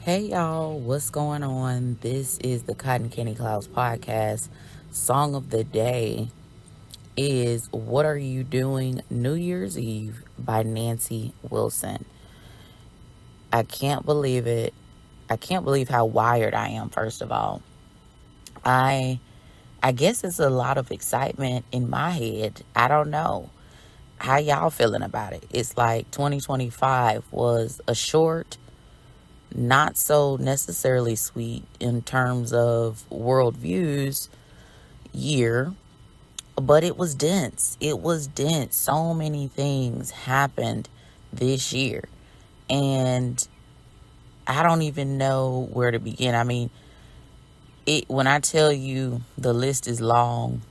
Hey y'all, what's going on? This is the Cotton Candy Clouds podcast. Song of the day is What Are You Doing New Year's Eve by Nancy Wilson. I can't believe it. I can't believe how wired I am, first of all. I guess it's a lot of excitement in my head. I don't know. How y'all feeling about it? It's like 2025 was a short, not so necessarily sweet in terms of worldviews year, but it was dense. It was dense. So many things happened this year. And I don't even know where to begin. I mean, when I tell you the list is long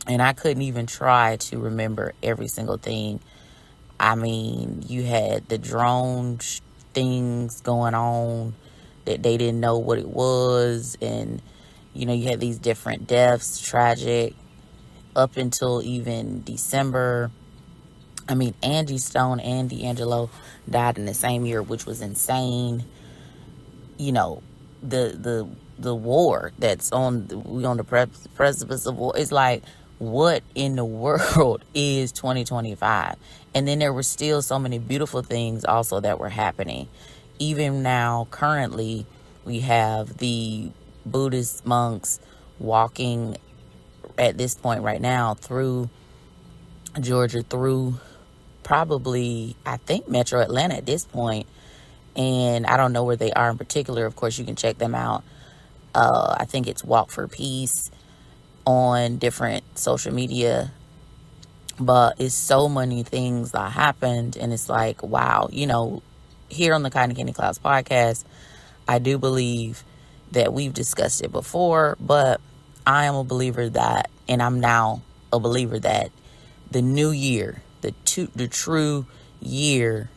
and I couldn't even try to remember every single thing. I mean, you had the drone things going on that they didn't know what it was. And, you had these different deaths, tragic, up until even December. I mean, Angie Stone and D'Angelo died in the same year, which was insane. The war that's we on the precipice of war. It's like, what in the world is 2025? And then there were still so many beautiful things also that were happening. Even now, currently, we have the Buddhist monks walking at this point right now through Georgia, through probably, I think, Metro Atlanta at this point. And I don't know where they are in particular. Of course, you can check them out. I think it's Walk for Peace on different social media. But it's so many things that happened. And it's like, wow, here on the Cotton Candy Clouds podcast, I do believe that we've discussed it before. But I am a believer that, and I'm now a believer that the new year, the true year,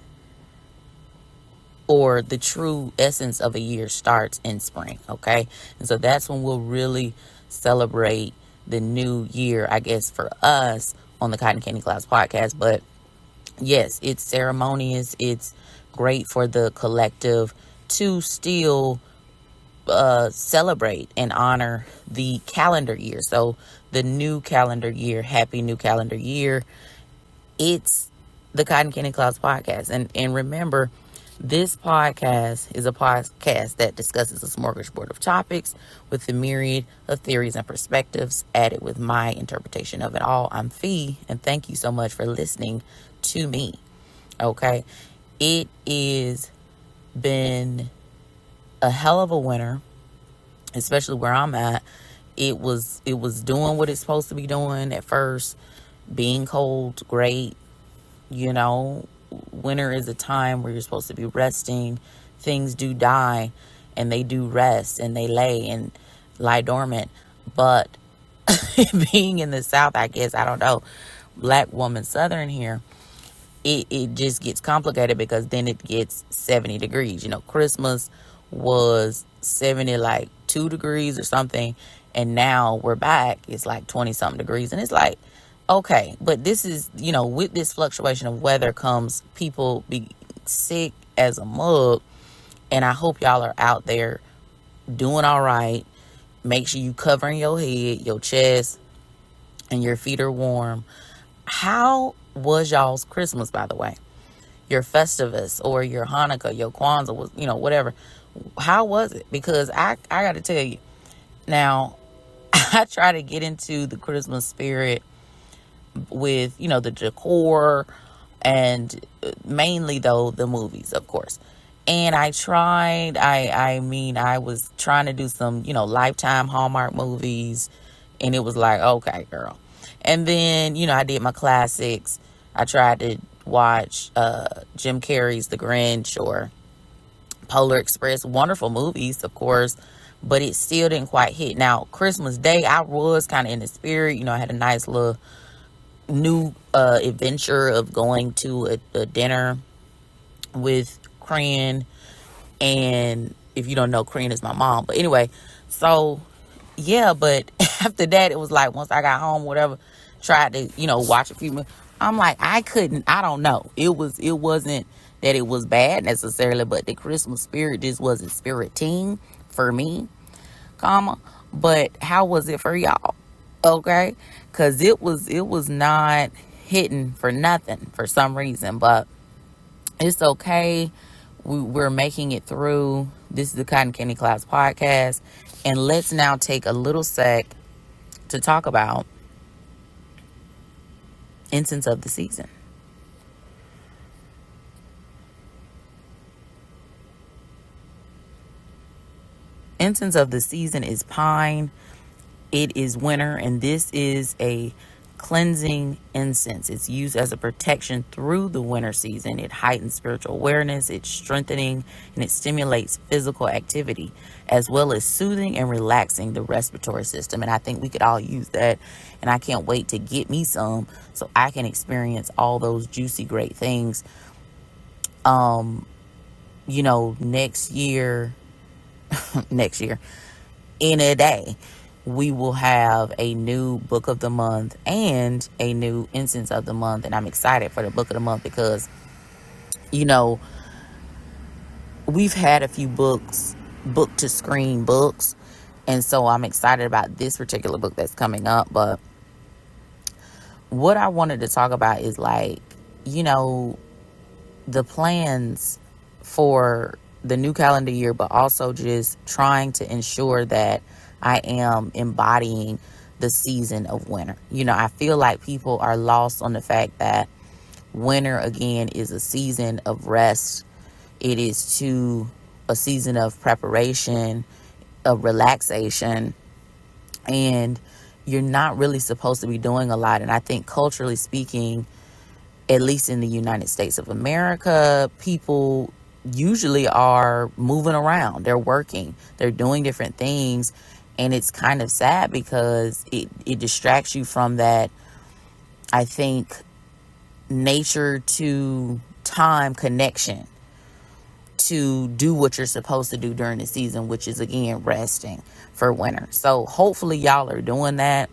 or the true essence of a year starts in spring, okay? And so that's when we'll really celebrate the new year, I guess, for us on the Cotton Candy Clouds podcast. But yes, it's ceremonious. It's great for the collective to still celebrate and honor the calendar year. So the new calendar year, happy new calendar year. It's the Cotton Candy Clouds podcast. And remember, this podcast is a podcast that discusses a smorgasbord of topics with the myriad of theories and perspectives added with my interpretation of it all. I'm Fee, and thank you so much for listening to me. Okay, it is been a hell of a winter, especially where I'm at. It was doing what it's supposed to be doing at first, being cold, great, Winter is a time where you're supposed to be resting. Things do die and they do rest and they lie dormant. But being in the South, I guess, I don't know, Black woman Southern here, it just gets complicated because then it gets 70 degrees. Christmas was 70, like 2 degrees or something. And now we're back. It's like 20 something degrees. And it's like, okay, but this is, with this fluctuation of weather comes people be sick as a mug. And I hope y'all are out there doing all right. Make sure you covering your head, your chest, and your feet are warm. How was y'all's Christmas, by the way? Your Festivus or your Hanukkah, your Kwanzaa, was, whatever. How was it? Because I got to tell you, now, I try to get into the Christmas spirit with, the decor and mainly, though, the movies, of course. And I tried, I was trying to do some, Lifetime Hallmark movies. And it was like, okay, girl. And then, I did my classics. I tried to watch Jim Carrey's The Grinch or Polar Express. Wonderful movies, of course. But it still didn't quite hit. Now, Christmas Day, I was kind of in the spirit. I had a nice little new adventure of going to a dinner with Korean. And if you don't know, Korean is my mom. But anyway, so yeah, but after that, it was like once I got home, whatever, tried to, watch a few movies. I'm like, I don't know. It wasn't that it was bad necessarily, but the Christmas spirit just wasn't spiriting for me, comma. But how was it for y'all? Okay, because it was not hitting for nothing for some reason, but it's okay. We're making it through. This is the Cotton Candy Clouds podcast, and let's now take a little sec to talk about Incense of the season. Incense of the season is pine. It is winter, and this is a cleansing incense. It's used as a protection through the winter season. It heightens spiritual awareness, it's strengthening, and it stimulates physical activity, as well as soothing and relaxing the respiratory system. And I think we could all use that. And I can't wait to get me some so I can experience all those juicy, great things. Next year, in a day, we will have a new book of the month and a new incense of the month. And I'm excited for the book of the month because, we've had a few book to screen books. And so I'm excited about this particular book that's coming up. But what I wanted to talk about is the plans for the new calendar year, but also just trying to ensure that I am embodying the season of winter. I feel like people are lost on the fact that winter, again, is a season of rest. It is a season of preparation, of relaxation, and you're not really supposed to be doing a lot. And I think culturally speaking, at least in the United States of America, people usually are moving around. They're working. They're doing different things. And it's kind of sad because it distracts you from that, I think, nature to time connection to do what you're supposed to do during the season, which is, again, resting for winter. So hopefully y'all are doing that.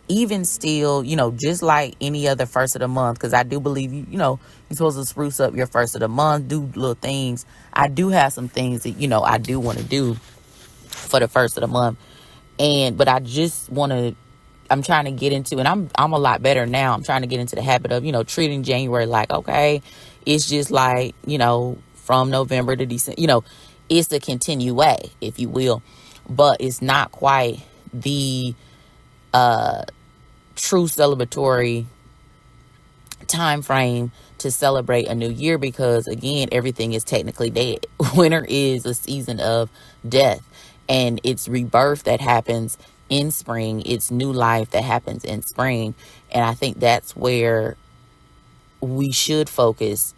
Even still, just like any other first of the month, because I do believe, you're supposed to spruce up your first of the month, do little things. I do have some things that, I do want to do for the first of the month. But I just I'm trying to get into, and I'm a lot better now. I'm trying to get into the habit of, treating January like, okay, it's just like, from November to December, it's a continue, if you will, but it's not quite the, true celebratory time frame to celebrate a new year, because again, everything is technically dead. Winter is a season of death, and it's rebirth that happens in spring. It's new life that happens in spring. And I think that's where we should focus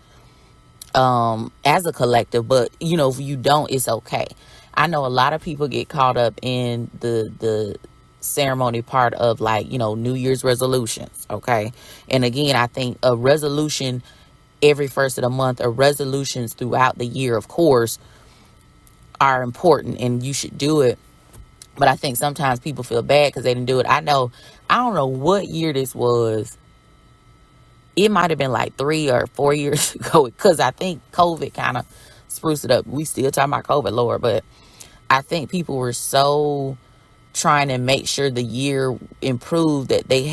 as a collective. But if you don't, it's okay. I know a lot of people get caught up in the ceremony part of New Year's resolutions. Okay. And again, I think a resolution every first of the month, or resolutions throughout the year, of course, are important and you should do it. But I think sometimes people feel bad because they didn't do it. I don't know what year this was. It might have been like 3 or 4 years ago, because I think COVID kind of spruced it up. We still talking about COVID, Lord, but I think people were so trying to make sure the year improved that they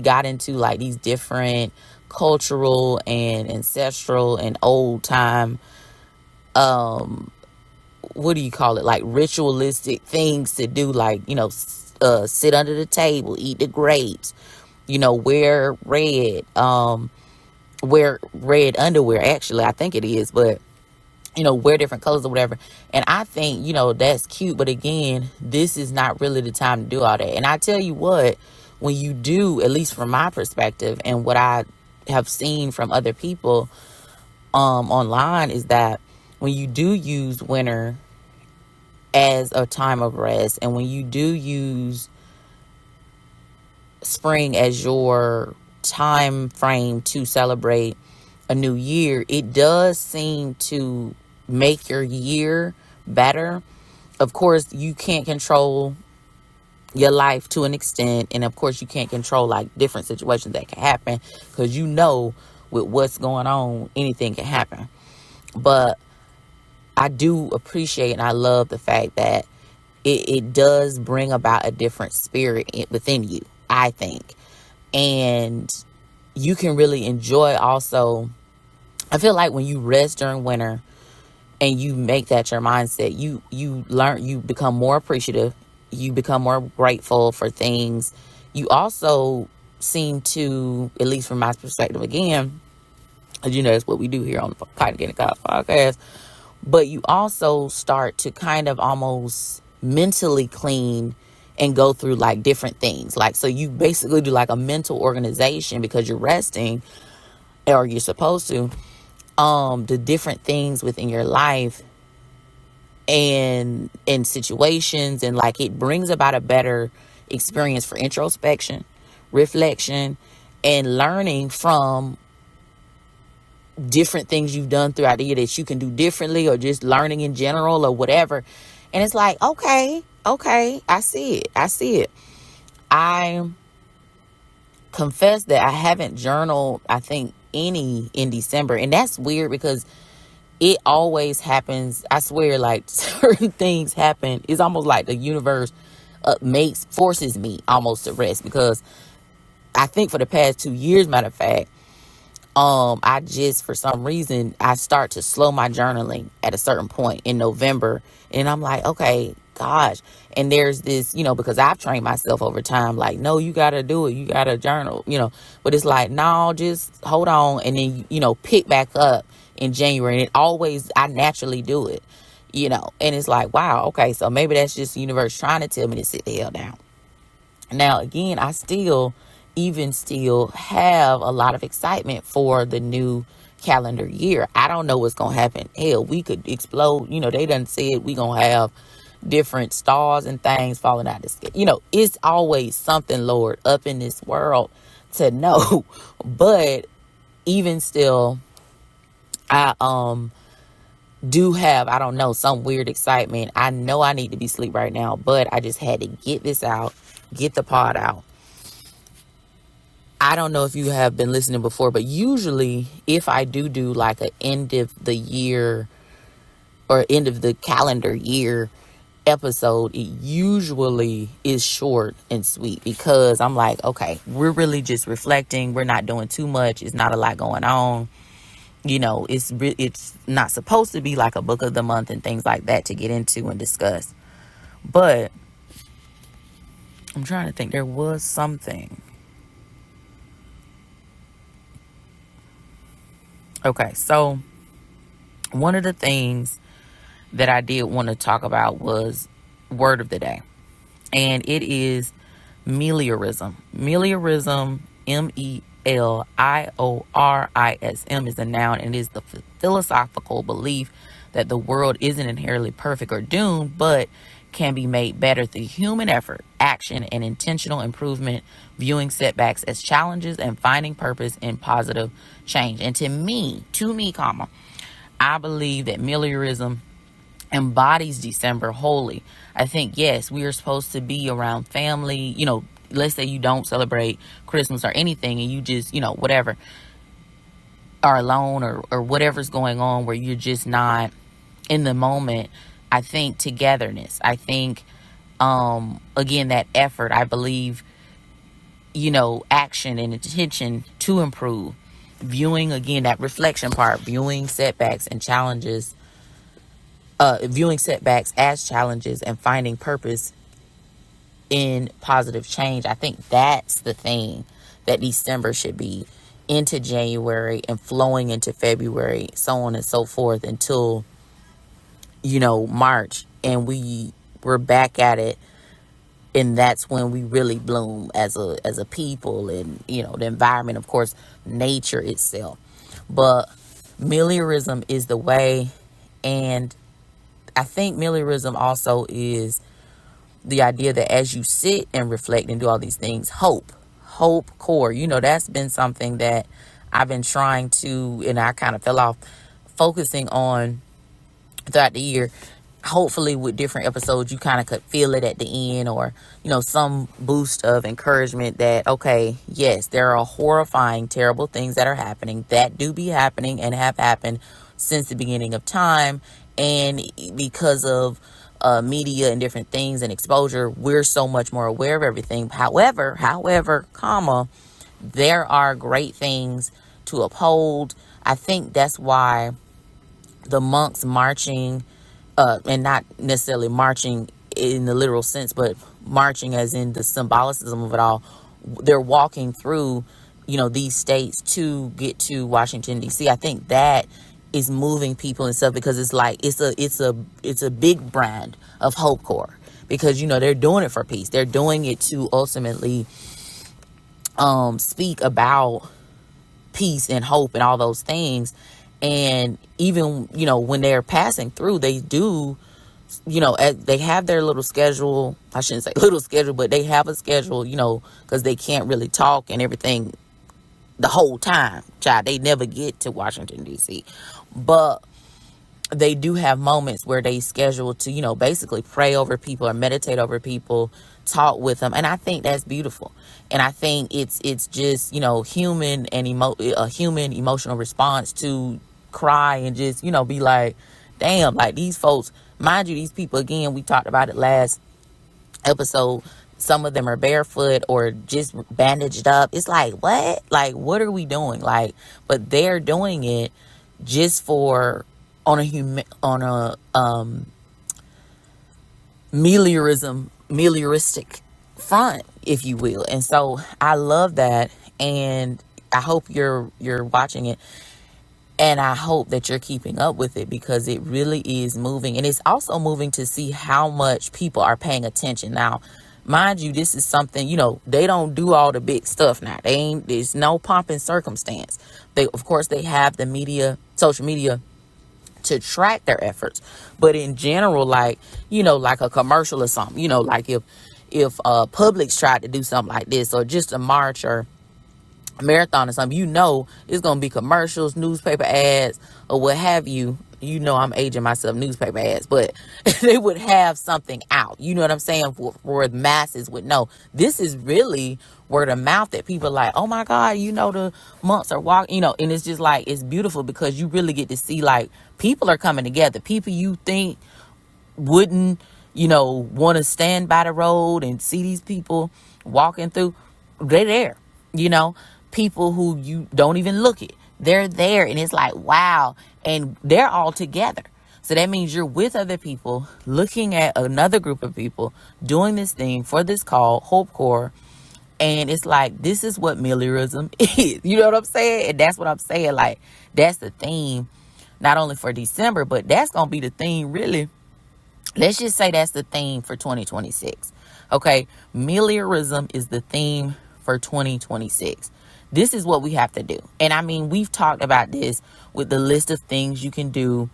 got into these different cultural and ancestral and old time, what do you call it? Ritualistic things to do, sit under the table, eat the grapes, wear red underwear. Actually, I think it is, but wear different colors or whatever. And I think, that's cute. But again, this is not really the time to do all that. And I tell you what, when you do, at least from my perspective and what I have seen from other people online, is that when you do use winter as a time of rest, and when you do use spring as your time frame to celebrate a new year, it does seem to make your year better. Of course, you can't control your life to an extent, and of course you can't control different situations that can happen, because with what's going on, anything can happen. But I do appreciate and I love the fact that it does bring about a different spirit within you, I think. And you can really enjoy also. I feel like when you rest during winter and you make that your mindset, you become more appreciative, you become more grateful for things. You also seem to, at least from my perspective again, as you know, that's what we do here on the Cotton Getting Cops podcast, but you also start to kind of almost mentally clean and go through like different things. Like, so you basically do like a mental organization because you're resting, or you're supposed to, the different things within your life and in situations, and like it brings about a better experience for introspection, reflection, and learning from different things you've done throughout the year that you can do differently, or just learning in general or whatever. And it's like, okay, I see it. I confess that I haven't journaled, I think, any in December, and that's weird because it always happens. I swear, like certain things happen. It's almost like the universe forces me almost to rest, because I think for the past 2 years, matter of fact, I just, for some reason, I start to slow my journaling at a certain point in November. And I'm like, okay, gosh. And there's this, because I've trained myself over time, like, no, you got to do it. You got to journal, but it's like, no, just hold on. And then, pick back up in January. And I naturally do it, and it's like, wow, okay. So maybe that's just the universe trying to tell me to sit the hell down. Now, again, I still have a lot of excitement for the new calendar year. I don't know what's going to happen. Hell, we could explode. They done said we going to have different stars and things falling out of the sky. It's always something, Lord, up in this world to know. But even still, I do have, I don't know, some weird excitement. I know I need to be asleep right now, but I just had to get this out, get the pod out. I don't know if you have been listening before, but usually if I do like an end of the year or end of the calendar year episode, it usually is short and sweet, because I'm like, okay, we're really just reflecting. We're not doing too much. It's not a lot going on. It's not supposed to be like a book of the month and things like that to get into and discuss. But I'm trying to think. There was something. Okay, so one of the things that I did want to talk about was word of the day. And it is meliorism. Meliorism, Meliorism, is a noun, and is the philosophical belief that the world isn't inherently perfect or doomed, but can be made better through human effort, action, and intentional improvement, viewing setbacks as challenges and finding purpose in positive change. And to me, I believe that meliorism embodies December wholly. I think, yes, we are supposed to be around family. Let's say you don't celebrate Christmas or anything, and you just, whatever, are alone, or whatever's going on where you're just not in the moment. I think togetherness. I think, again, that effort. I believe, action and intention to improve. Viewing, again, that reflection part, viewing setbacks and challenges, viewing setbacks as challenges and finding purpose in positive change. I think that's the thing that December should be, into January and flowing into February, so on and so forth, until March, and we're back at it, and that's when we really bloom as a people, and the environment, of course, nature itself. But meliorism is the way, and I think meliorism also is the idea that as you sit and reflect and do all these things, Hopecore, that's been something that I've been trying to, and I kind of fell off focusing on throughout the year, hopefully with different episodes you kind of could feel it at the end, or some boost of encouragement that, okay, yes, there are horrifying, terrible things that are happening, that do be happening and have happened since the beginning of time. And because of media and different things and exposure, we're so much more aware of everything. However, comma, there are great things to uphold. I think that's why the monks marching, and not necessarily marching in the literal sense, but marching as in the symbolicism of it all. They're walking through, these states to get to Washington, D.C. I think that is moving people and stuff, because it's like, it's a big brand of Hopecore, because, they're doing it for peace. They're doing it to ultimately speak about peace and hope and all those things. And even, when they're passing through, they do, they have their little schedule. I shouldn't say little schedule, but they have a schedule, because they can't really talk and everything the whole time. Child, they never get to Washington, D.C. But they do have moments where they schedule to, basically pray over people or meditate over people, talk with them. And I think that's beautiful. And I think it's just, human and a human emotional response to cry and just, be like, damn, like these folks, mind you, these people, again, we talked about it last episode. Some of them are barefoot or just bandaged up. It's like, what? Like, what are we doing? Like, but they're doing it just for on a melioristic front, if you will. And so I love that, and I hope you're watching it, and I hope that you're keeping up with it, because it really is moving. And it's also moving to see how much people are paying attention. Now, mind you, this is something, they don't do all the big stuff now. There's no pomp and circumstance. Of course, they have the media, social media, to track their efforts. But in general, like, like a commercial or something, like if Publix tried to do something like this, or just a march or a marathon or something, it's going to be commercials, newspaper ads, or what have you. I'm aging myself, newspaper ads, but they would have something out. You know what I'm saying? For the masses would know. This is really word of mouth, that people are like, oh my God, the monks are walking, and it's just like, it's beautiful, because you really get to see, like, people are coming together. People you think wouldn't, want to stand by the road and see these people walking through, they're there. People who you don't even look at, they're there. And it's like, wow. And they're all together. So that means you're with other people, looking at another group of people doing this thing for this call, Hopecore. And it's like, this is what Meliorism is. You know what I'm saying? And that's what I'm saying. Like, that's the theme, not only for December, but that's going to be the theme, really. Let's just say that's the theme for 2026. Okay. Meliorism is the theme for 2026. This is what we have to do. And I mean, we've talked about this with the list of things you can do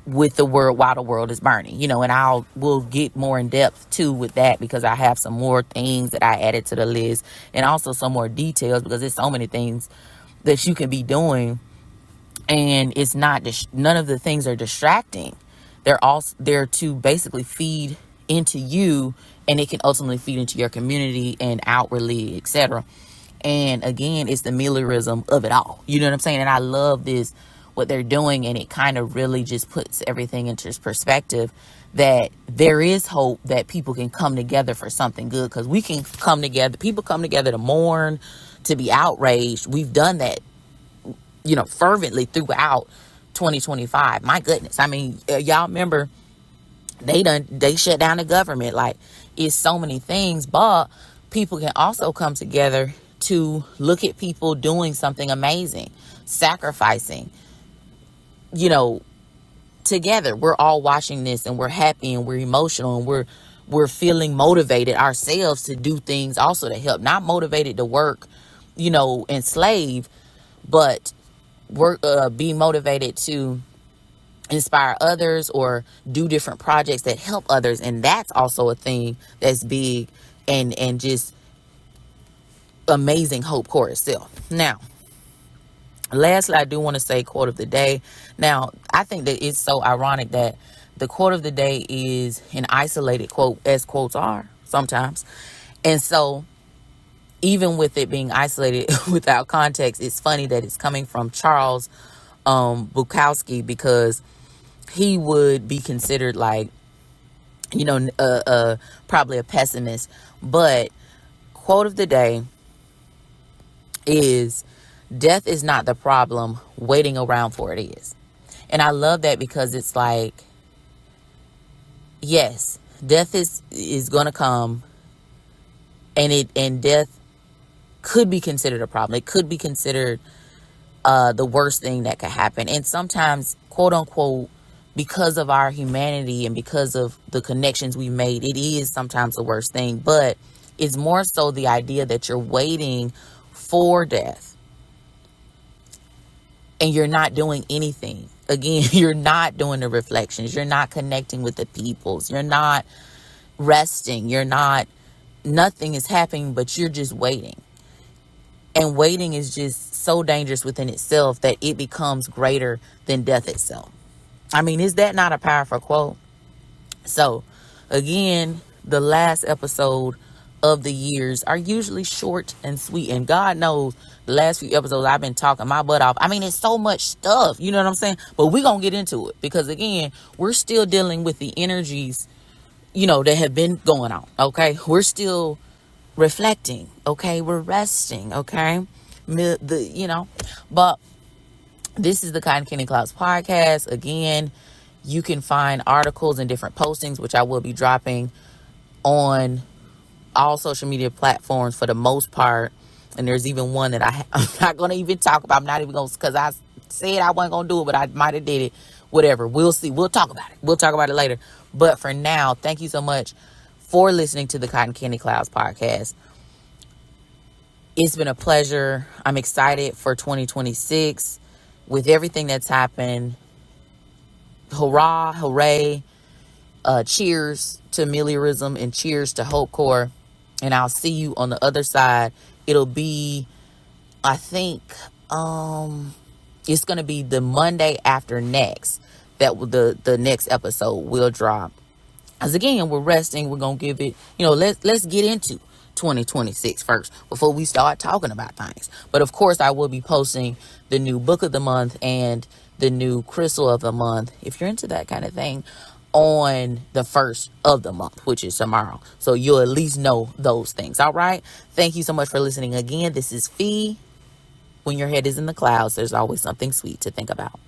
with the world while the world is burning, and we'll get more in depth too with that, because I have some more things that I added to the list, and also some more details, because there's so many things that you can be doing, and it's not, none of the things are distracting. They're all there to basically feed into you, and it can ultimately feed into your community and outwardly, etc. And again, it's the meliorism of it all. You know what I'm saying? And I love this, what they're doing, and it kind of really just puts everything into perspective, that there is hope that people can come together for something good, because we can come together. People come together to mourn, to be outraged. We've done that, fervently throughout 2025. My goodness. I mean, y'all remember they shut down the government. Like, it's so many things, but people can also come together to look at people doing something amazing, sacrificing, together. We're all watching this, and we're happy, and we're emotional, and we're feeling motivated ourselves to do things also to help. Not motivated to work, and slave, but work, be motivated to inspire others or do different projects that help others. And that's also a thing that's big and just amazing Hopecore itself. Now, lastly, I do want to say quote of the day. Now, I think that it's so ironic that the quote of the day is an isolated quote, as quotes are sometimes. And so even with it being isolated without context, it's funny that it's coming from Charles Bukowski, because he would be considered like, probably a pessimist. But quote of the day is, death is not the problem, waiting around for it is. And I love that, because it's like, yes, death is going to come, and death could be considered a problem. It could be considered the worst thing that could happen. And sometimes, quote unquote, because of our humanity and because of the connections we made, it is sometimes the worst thing. But it's more so the idea that you're waiting for death and you're not doing anything. Again, you're not doing the reflections. You're not connecting with the peoples. You're not resting. Nothing is happening, but you're just waiting. And waiting is just so dangerous within itself that it becomes greater than death itself. I mean, is that not a powerful quote? So, again, the last episode of the years are usually short and sweet. And God knows the last few episodes I've been talking my butt off. I mean, it's so much stuff, you know what I'm saying? But we're going to get into it, because, again, we're still dealing with the energies, that have been going on, okay? We're still reflecting, okay? We're resting, okay? But this is the Cotton Candy Clouds podcast. Again, you can find articles and different postings, which I will be dropping on all social media platforms for the most part. And there's even one that I'm not going to even talk about. I'm not even going to, because I said I wasn't going to do it, but I might have did it. Whatever. We'll see. We'll talk about it. We'll talk about it later. But for now, thank you so much for listening to the Cotton Candy Clouds podcast. It's been a pleasure. I'm excited for 2026 with everything that's happened. Hurrah, hooray. Cheers to Meliorism and cheers to Hopecore. And I'll see you on the other side. It'll be, I think, it's going to be the Monday after next that the next episode will drop. As again, we're resting. We're going to give it, let's get into 2026 first before we start talking about things. But of course, I will be posting the new book of the month and the new crystal of the month, if you're into that kind of thing, on the first of the month, which is tomorrow. So you'll at least know those things. All right. Thank you so much for listening again. This is Fee. When your head is in the clouds, there's always something sweet to think about.